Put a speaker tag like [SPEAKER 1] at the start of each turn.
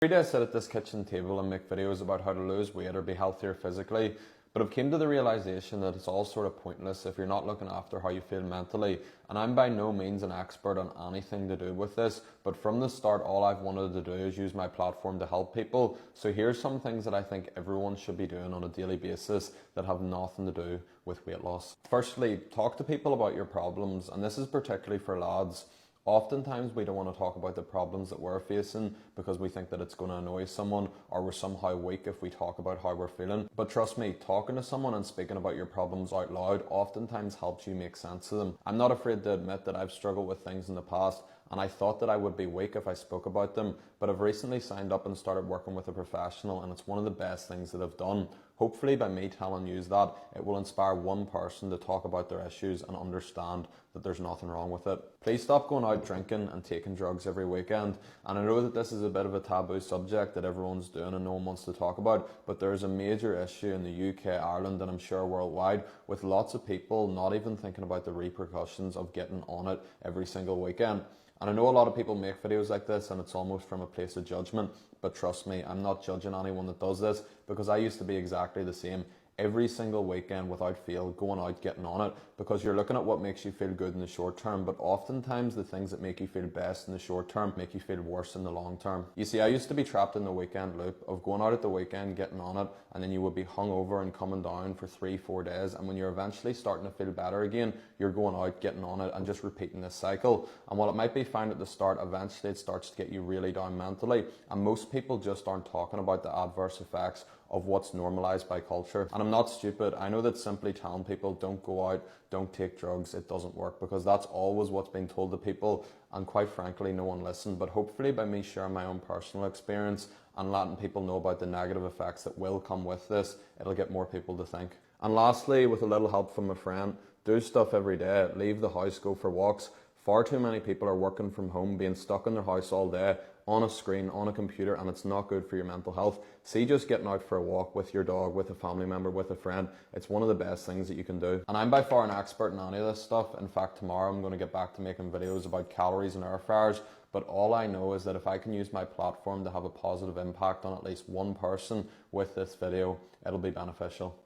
[SPEAKER 1] Every day I sit at this kitchen table and make videos about how to lose weight or be healthier physically, but I've came to the realization that it's all sort of pointless if you're not looking after how you feel mentally. And I'm by no means an expert on anything to do with this, but from the start all I've wanted to do is use my platform to help people. So here's some things that I think everyone should be doing on a daily basis that have nothing to do with weight loss. Firstly, talk to people about your problems, and this is particularly for lads. Oftentimes we don't want to talk about the problems that we're facing because we think that it's going to annoy someone, or we're somehow weak if we talk about how we're feeling. But trust me, talking to someone and speaking about your problems out loud oftentimes helps you make sense of them. I'm not afraid to admit that I've struggled with things in the past, and I thought that I would be weak if I spoke about them, but I've recently signed up and started working with a professional, and it's one of the best things that I've done. Hopefully by me telling you that, it will inspire one person to talk about their issues and understand that there's nothing wrong with it. Please stop going out drinking and taking drugs every weekend. And I know that this is a bit of a taboo subject that everyone's doing and no one wants to talk about, but there is a major issue in the UK, Ireland, and I'm sure worldwide, with lots of people not even thinking about the repercussions of getting on it every single weekend. And I know a lot of people make videos like this and it's almost from a place of judgment, but trust me, I'm not judging anyone that does this, because I used to be exactly the same. Every single weekend without fail, going out, getting on it, because you're looking at what makes you feel good in the short term, but oftentimes the things that make you feel best in the short term make you feel worse in the long term. You see, I used to be trapped in the weekend loop of going out at the weekend, getting on it, and then you would be hungover and coming down for 3-4 days, and when you're eventually starting to feel better again, you're going out, getting on it, and just repeating this cycle. And while it might be fine at the start, eventually it starts to get you really down mentally, and most people just aren't talking about the adverse effects of what's normalized by culture. And I'm not stupid. I know that simply telling people don't go out, don't take drugs, it doesn't work, because that's always what's been told to people, and quite frankly no one listened. But hopefully by me sharing my own personal experience and letting people know about the negative effects that will come with this, it'll get more people to think. And lastly, with a little help from a friend, do stuff every day. Leave the house, go for walks. Far too many people are working from home, being stuck in their house all day, on a screen, on a computer, and it's not good for your mental health. See, just getting out for a walk with your dog, with a family member, with a friend, it's one of the best things that you can do. And I'm by far an expert in any of this stuff. In fact, tomorrow I'm going to get back to making videos about calories and air fryers, but all I know is that if I can use my platform to have a positive impact on at least one person with this video, it'll be beneficial.